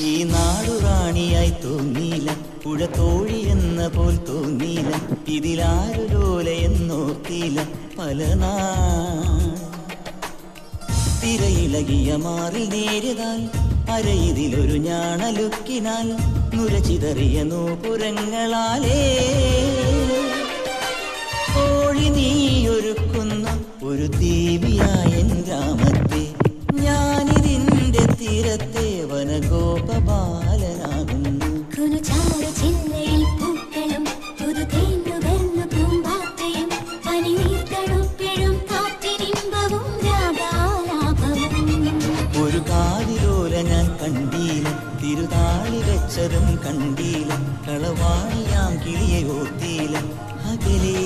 ഈ നാടുറാണിയായി തോന്നിയില്ല, പുഴ തോഴി എന്ന പോൽ തോന്നിയില്ല, ഇതിലാരു ലോലയെന്നോർത്തിയില്ല പല തിരയിളകിയ മാറിൽ നേരിതാൽ അരയിതിലൊരു ഞാണലുക്കിനാൽ നുരചിതറിയ നൂപുരങ്ങളാലേ കോഴി നീയൊരുക്കുന്ന ഒരു ദേവിയായ ഗ്രാമത്തെ ഞാനിതിന്റെ തീരത്തെ വനഗോപബാലനാകുന്നു. ഒരു കാതിലോല ഞാൻ കണ്ടീല, തിരുതാളി വെച്ചതും കണ്ടീല, കളവാണിയാം കിളിയെ ഓർത്തീല അകലേ.